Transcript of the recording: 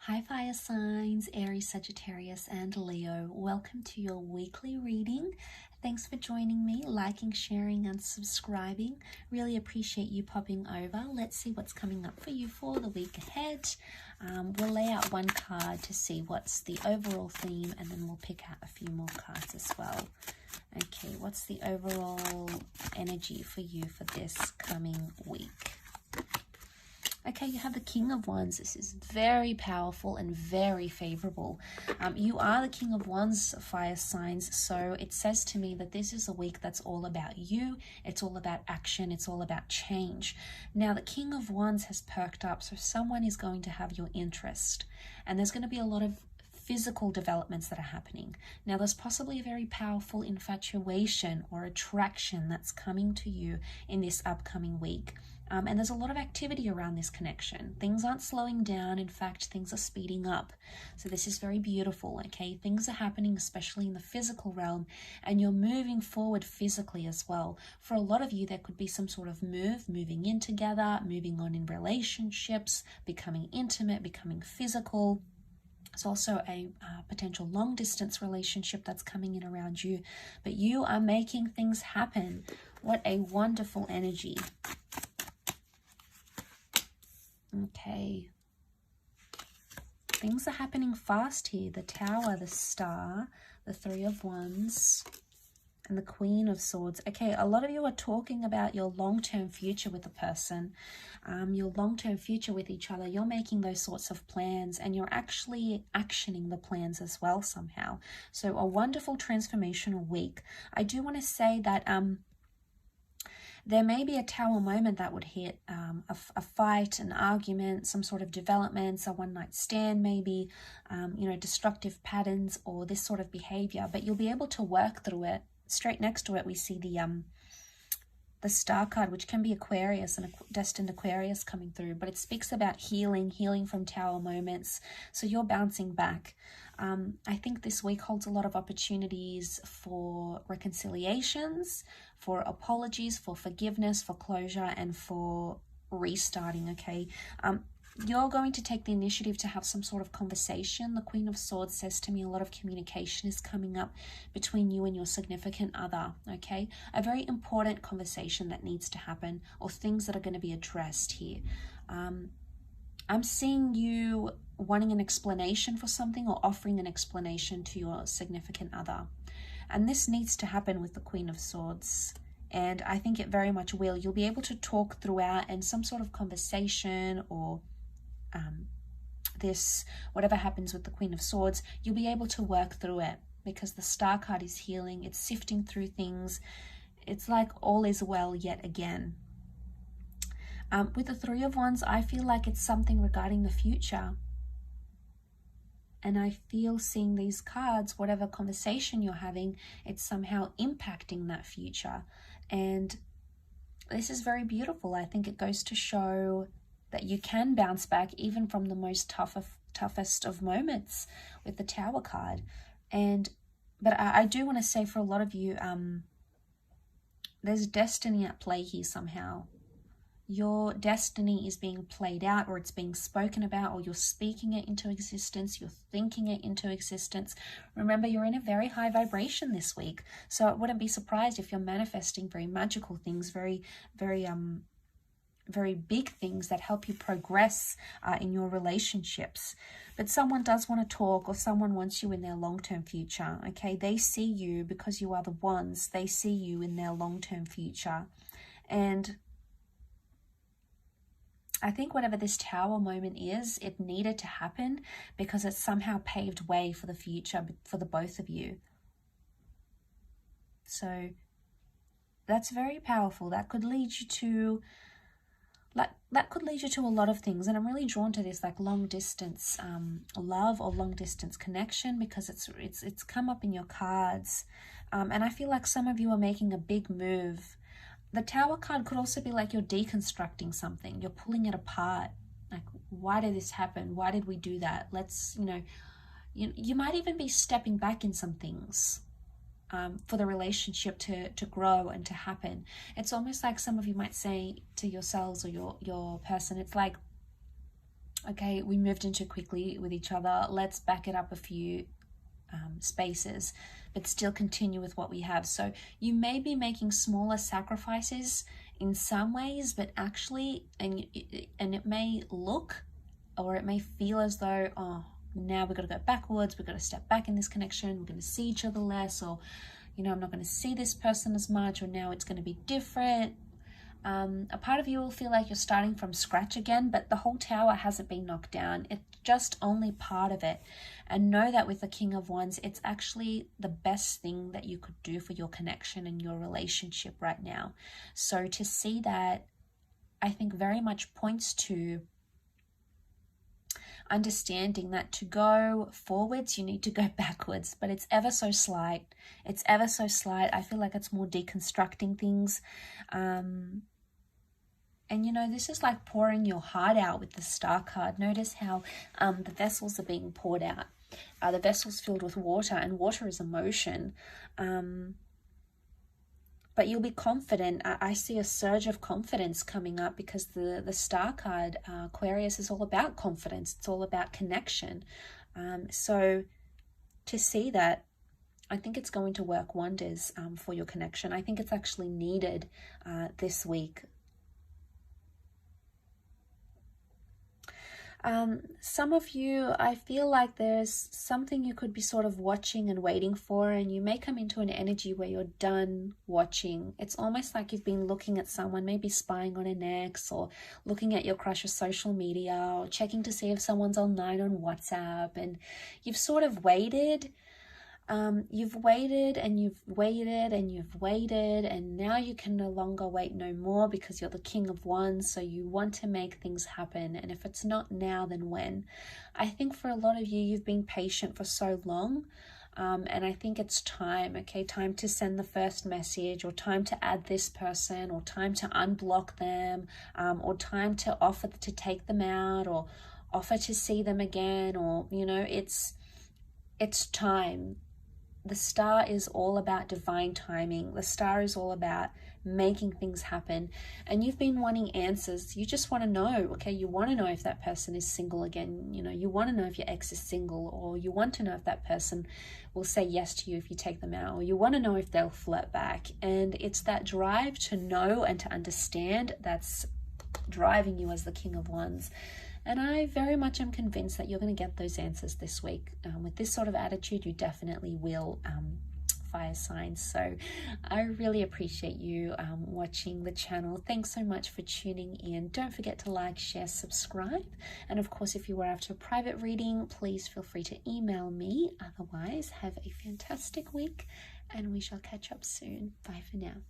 Hi fire signs, Aries, Sagittarius and Leo. Welcome to your weekly reading. Thanks for joining me, liking, sharing and subscribing. Really appreciate you popping over. Let's see what's coming up for you for the week ahead. We'll lay out one card to see what's the overall theme and then we'll pick out a few more cards as well. Okay, what's the overall energy for you for this coming week? Okay, you have the King of Wands. This is very powerful and very favorable. You are the King of Wands, fire signs. So it says to me that this is a week that's all about you. It's all about action. It's all about change. Now, the King of Wands has perked up. So someone is going to have your interest. And there's going to be a lot of physical developments that are happening. Now, there's possibly a very powerful infatuation or attraction that's coming to you in this upcoming week. And there's a lot of activity around this connection. Things aren't slowing down. In fact, things are speeding up. So this is very beautiful, okay? Things are happening, especially in the physical realm, and you're moving forward physically as well. For a lot of you, there could be some sort of moving in together, moving on in relationships, becoming intimate, becoming physical. It's also a potential long-distance relationship that's coming in around you. But you are making things happen. What a wonderful energy. Okay. Things are happening fast here. The Tower, the Star, the Three of Wands, and the Queen of Swords. Okay, a lot of you are talking about your long-term future with a person, your long-term future with each other. You're making those sorts of plans and you're actually actioning the plans as well somehow. So a wonderful transformational week. I do want to say that there may be a Tower moment that would hit, a fight, an argument, some sort of developments, a one-night stand maybe, destructive patterns or this sort of behavior, but you'll be able to work through it. Straight next to it, we see the Star card, which can be Aquarius and a destined Aquarius coming through, but it speaks about healing from Tower moments. So you're bouncing back. I think this week holds a lot of opportunities for reconciliations, for apologies, for forgiveness, for closure, and for restarting, okay? You're going to take the initiative to have some sort of conversation. The Queen of Swords says to me a lot of communication is coming up between you and your significant other, okay? A very important conversation that needs to happen, or things that are going to be addressed here. I'm seeing you wanting an explanation for something or offering an explanation to your significant other. And this needs to happen with the Queen of Swords. And I think it very much will. You'll be able to talk throughout and some sort of conversation or whatever happens with the Queen of Swords, you'll be able to work through it because the Star card is healing. It's sifting through things. It's like all is well yet again. With the Three of Wands, I feel like it's something regarding the future. And I feel seeing these cards, whatever conversation you're having, it's somehow impacting that future. And this is very beautiful. I think it goes to show that you can bounce back even from the most toughest of moments with the Tower card. But I do want to say for a lot of you, there's destiny at play here somehow. Your destiny is being played out, or it's being spoken about, or you're speaking it into existence, you're thinking it into existence. Remember, you're in a very high vibration this week, so I wouldn't be surprised if you're manifesting very magical things, very big things that help you progress in your relationships. But someone does want to talk, or someone wants you in their long-term future, okay? They see you because you are the Wands. They see you in their long-term future. And I think whatever this Tower moment is, it needed to happen because it somehow paved way for the future for the both of you. So that's very powerful. That could lead you to a lot of things, and I'm really drawn to this like long distance love or long distance connection because it's come up in your cards, and I feel like some of you are making a big move. The Tower card could also be like you're deconstructing something, you're pulling it apart. Like, why did this happen? Why did we do that? Let's, you might even be stepping back in some things for the relationship to grow and to happen. It's almost like some of you might say to yourselves or your person, it's like Okay, we moved in too quickly with each other. Let's back it up a few spaces, but still continue with what we have. So you may be making smaller sacrifices in some ways, but actually, and it may look, or it may feel as though, oh, now we've got to go backwards, we've got to step back in this connection, we're going to see each other less, or, you know, I'm not going to see this person as much, or now it's going to be different. A part of you will feel like you're starting from scratch again, but the whole tower hasn't been knocked down. It's just only part of it. And know that with the King of Wands, it's actually the best thing that you could do for your connection and your relationship right now. So to see that, I think very much points to understanding that to go forwards, you need to go backwards, but it's ever so slight. It's ever so slight. I feel like it's more deconstructing things. And, you know, this is like pouring your heart out with the Star card. Notice how the vessels are being poured out. The vessels filled with water, and water is emotion. But you'll be confident. I see a surge of confidence coming up because the Star card, Aquarius, is all about confidence. It's all about connection. So to see that, I think it's going to work wonders for your connection. I think it's actually needed this week. Some of you, I feel like there's something you could be sort of watching and waiting for, and you may come into an energy where you're done watching. It's almost like you've been looking at someone, maybe spying on an ex, or looking at your crush's social media, or checking to see if someone's online on WhatsApp, and you've sort of waited. You've waited and you've waited and you've waited, and now you can no longer wait no more because you're the King of Wands, so you want to make things happen. And if it's not now, then when? I think for a lot of you, you've been patient for so long, and I think it's time, okay? Time to send the first message, or time to add this person, or time to unblock them, or time to offer to take them out, or offer to see them again, or, you know, it's time. The Star is all about divine timing. The Star is all about making things happen. And you've been wanting answers. You just want to know, okay? You want to know if that person is single again. You know, you want to know if your ex is single, or you want to know if that person will say yes to you if you take them out, or you want to know if they'll flirt back. And it's that drive to know and to understand that's driving you as the King of Wands. And I very much am convinced that you're going to get those answers this week. With this sort of attitude, you definitely will, fire signs. So I really appreciate you watching the channel. Thanks so much for tuning in. Don't forget to like, share, subscribe. And of course, if you were after a private reading, please feel free to email me. Otherwise, have a fantastic week, and we shall catch up soon. Bye for now.